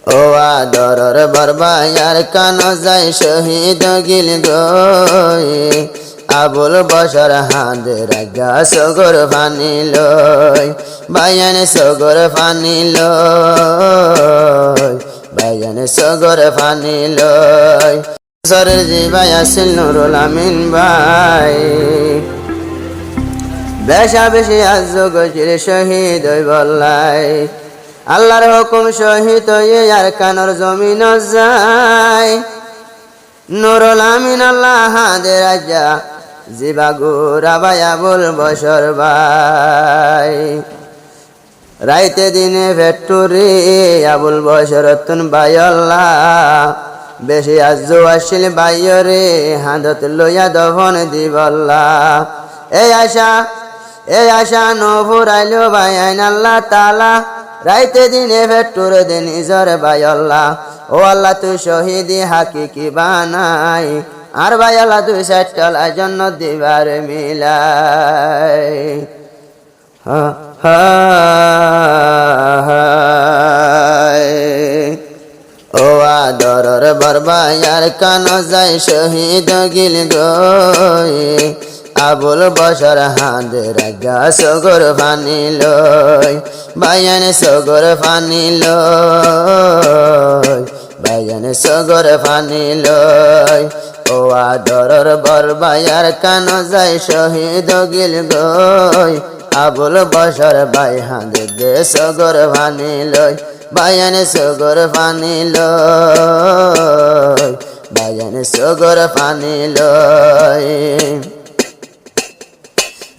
ও আদরর বরবায়ার কান যাই শহীদ গিল গই আবুল বসর হাঁদে রাগা সগর ফানি লই বায়ান সগর ফানি লই বায়ান সগর ফানি লই সরের জিবাই আসিল নুরুল আমিন ভাই বেশা বেশি আজ গজির শহীদ হই বল্লাই আল্লাহর হুকুম শহীদ হয়ে আর কানর জমিন যায় নুরুল আমিন আল্লাহ হাঁদে রাজা জিবা গুরা ভাই আবুল বসর ভাই রাইতে দিনে ভেট্টুরি আবুল বসর তুন ভাই আল্লাহ বেশি আজ আসিল বাইরে হাঁদত লইয়া দফন দিবল্লা এই আশা নভুরাইল ভাই আইন আল্লাহ তালা রাইতে দিনে ভেট্টুর দে নিজর ভাই আল্লাহ ও আল্লাহ তুই শহীদি হাকিকি বানাই আর ভাই আল্লাহ তুই সেটলা জন্য দিবার মিলাই ও আদরর বরবায়ার কান যাই শহীদ গিল গই আবুল বসর হাঁদে রাগা সগর ফানি লই বায়ান সগর ফানি লই বায়ান সগর ফানি লই ও আদরর বরবায়ার কান যাই শহীদ গিল গই আবুল বসর বাই হাঁদে দে সগর ফানি লই বায়ান সগর ফানি লই বায়ান সগর ফানি লই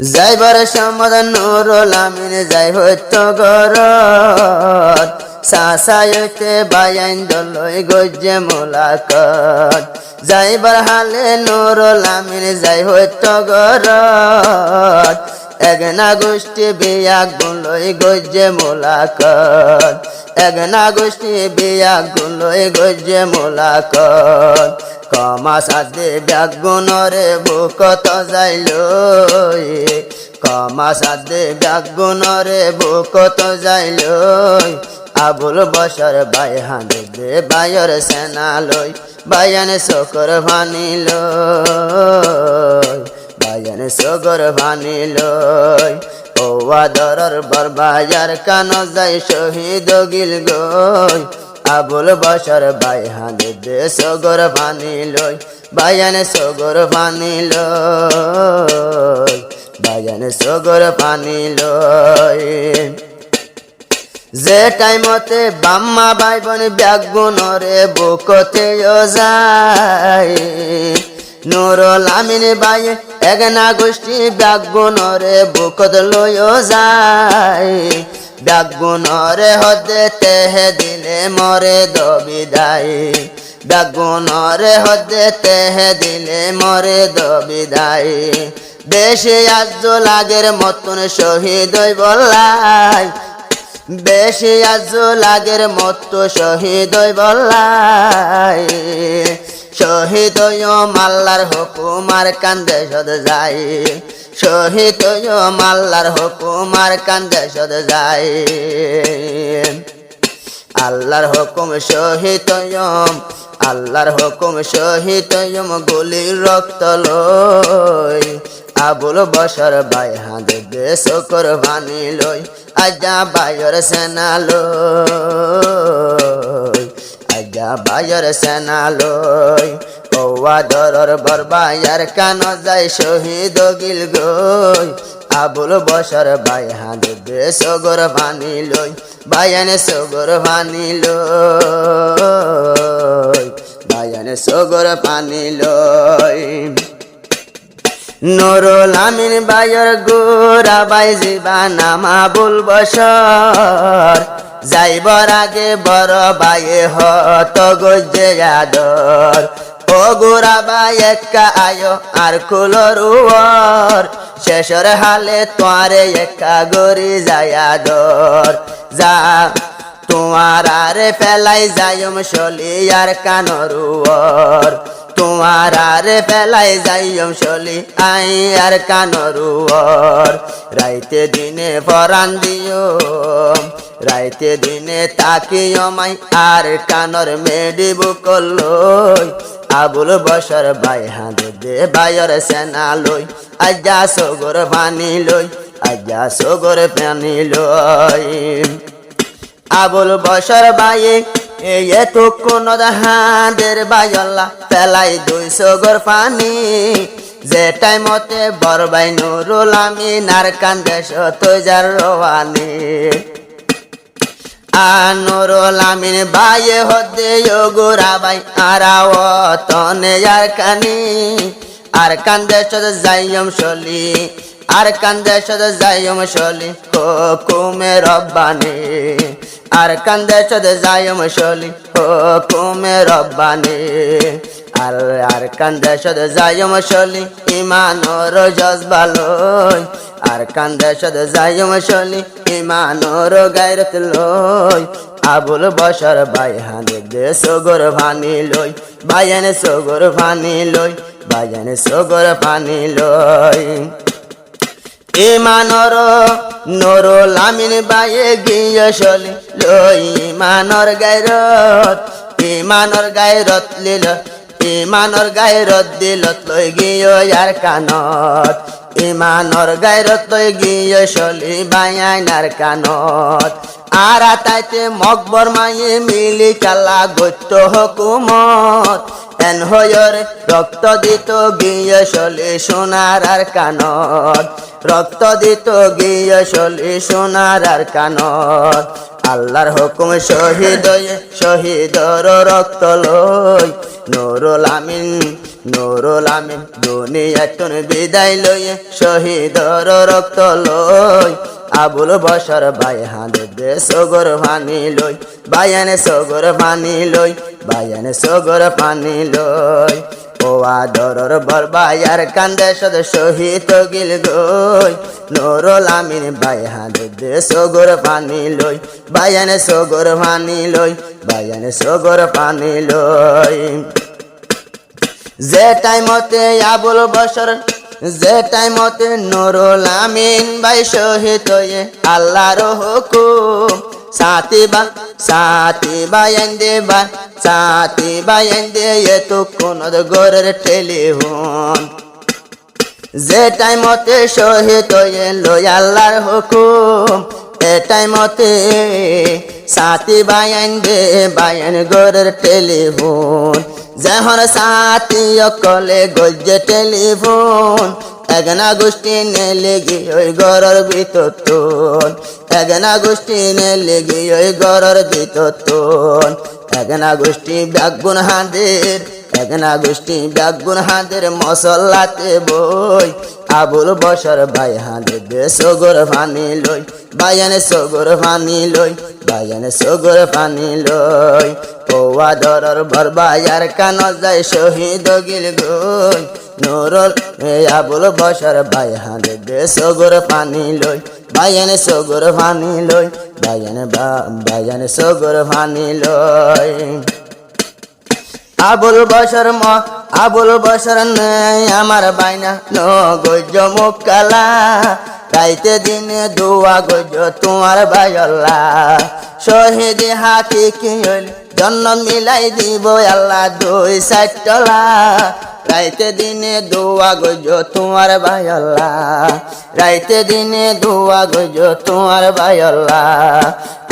যাইবার সমদ নুরুল আমিন যাই হইত গরত সাসাইতে বায়ান দলই গজ্জে মোলাকত যাইবার হালে নুরুল আমিন যাই হইত গরত এগনা গোষ্ঠী বিয়া গুলই গজ্জে মোলাকত এগনা গোষ্ঠী বিয়া গুলই গজ্জে মোলাকত কমা সাদে ব্যাগুনরে বুকত যাইলই কমা সাদে ব্যাগুনরে বুকত যাইলই আবুল বসর বাই হাঁদে দে বায়র সেনা লই বায়ান শকর ফানি লই বায়ান শকর ফানি লই ও আদরর বরবায়ার কান যাই শহীদ গিল গই আবুল বসর বাই হাঁদে দে সগর ফানি লই বায়ান সগর ফানি লই বায়ান সগর ফানি লই যে টাইমতে বাম্মা ভাই বোন ব্যাগুনরে বুকতে যায় নুরুল আমিন ভাই এগনা গোষ্ঠী ব্যাগুনরে বুকত লয় যায় ব্যাগুনরে হদে তেহে দিলে মরে দবিদাই ব্যাগুনরে হদে তেহে দিলে মরে দবিদাই বেশি আজ লাগের মতন শহীদ হই বল্লাই বেশি আজ লাগের মত শহীদ হই বল্লাই শহীদ মাল্লার হুকুমার কান্দে সদ যাই শহীদ মাল্লার হুকুমার কান্দে সদ যাই আল্লাহর হুকুম শহীদ আল্লাহর হুকুম শহীদ গুলির রক্ত লই আবুল বসর বাই হাঁদে দে শকর ফানি লই আজা বায়র সেনা লই আজা বায়র সেনা লই ও আদরর বরবায়ার কান যাই শহীদ গিল গই আবুল বসর বাই হাঁদে দে সগর ফানি লই বায়ান সগর ফানি লই বায়ান সগর ফানি লই নুরুল আমিন বায়র গোরা বাই জিবা নাম আবুল বসর যাইবার আগে বড় বায়ে হত গজ্জে আদর ও গোরা বাই একা আয়ো আর কুলর উয়র শেষর হালে তোয়ারে একা গরি যায় আদর যা তোমার আরে ফেলাই যাইম শলি আর কানর উয়র তোমার আরে ফেলাই যাইম শলি আই আর কানর উয়র রাইতে দিনে ফরান দিও রাইতে দিনে তাকি আমায় আর কানর মেডি বুকলই আবুল বসর বাই হাঁদে দে বায়র সেনা লই আজ্জা সগর পানি লই আজ্জা সগর পানি লই আবুল বসর বাইয়ে এ তো কোন হাঁদের বায়ল্লা পেলাই 200 গর পানি যে টাইমতে বরবাই নুরুল আমিন আর কান্দে সতজার রওয়ানি নুরুল আমিন বাইয়ে হদে গোরা বাই আরাও তনে আর কানি আর কান্দে সদ যাইম শলি আর কান্দে সদ যাইম শলি হুকুমে রব্বানি আর কান্দে সদ যাইম শলি হুকুমে রব্বানি আর কান্দে সদ যাইম শলি ইমানর জজবা লই আর কান্দে সদ যাইম শলি ইমানর গায়রত লই আবুল বসর বাই হাঁদে দে সগর পানি লই বায়ান সগর পানি লই বায়ান সগর পানি লই ইমানর নুরুল আমিন বাইয়ে গিয়ে শলি লই ইমানর গায়রত লিল ইমানর গায়রত দিলত লই গিয়ে আর কানত ইমানর গায়রত লই গিয়ে শলি বায়ানার কানত আর তাইতে মকবর মায়ে মিলি কালা গত্য হুকুমত এন হয়র রক্ত দিত গিয়ে শলি সোনার আর কানত রক্ত দিত গিয়ে শলি সোনার আর কানত আল্লাহর হুকুম শহীদর রক্ত লই নুরুল আমিন দুনিয়াতুন বিদায় লই শহীদর রক্ত লই আবুল বসর বাই হাঁদে দে সগর পানি লই বায়ানে সগর পানি লই বায়ানে সগর পানি লই ও আদরর বরবাই আর কান্দে সদ শহীদ গিল গই নুরুল আমিন বাই হাঁদে দে সগর পানি লই বায়ানে সগর পানি লই বায়ানে সগর পানি লই যে টাইমতে আবুল বসর যে টাইমতে নুরুল আমিন বাই শহীদ হয়ে আল্লাহর হুকুম সাথী বায়ান দে এ তো কোন গরের টেলিফোন যে টাইমতে শহীদ হয়ে লই আল্লাহর হুকুম এ টাইমতে সাথী বায়ান দে বায়ান গরের টেলিফোন যখন সাথী অকলে গজ্জে টেলিফোন এগনা গোষ্ঠী নে লেগে ওই গরর ভিতর এগনা গোষ্ঠী নে লেগে ওই গরর ভিতর এগনা গোষ্ঠী ব্যাগুন হাঁদের মশলাতে বই আবুল বসর বাই হাঁদে দে সগর পানি লই বায়ানে সগর পানি লই বায়ানে সগর পানি লই ও আদরর বরবাই আর কান যায় শহীদ গিল গই নুরুল আবুল বসর বাই হাঁদে দে সগর পানি লই বায়ানে সগর পানি লই বায়ানে সগর পানি লই আবুল বসর আমার বাইনা নো গজ মুকালা রাইতে দিনে দোয়া গজ তোমার বায়ল্লা শহীদ হাতি কি হইল জন্ম মিলাই দিব আল্লাহ 2 টলা রাইতে দিনে দোয়া গজ তোমার বায়ল্লা রাইতে দিনে দোয়া গজ তোমার বায়ল্লা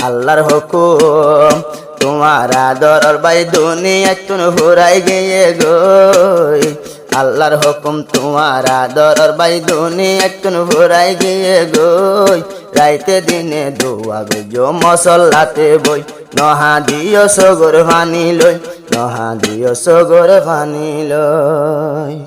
আল্লাহর হুকুম তোমার আদরর বাই দুনিয়াতুন ফুরাই গিয়ে গই আল্লাহর হুকুম তোমার আদরর বাই দুনিয়াতুন ফুরাই গিয়ে গই রাইতে দিনে দোয়া গজ মসল্লাতে বই নহা দিও সগর পানি লই নহা দিও সগর পানি লই।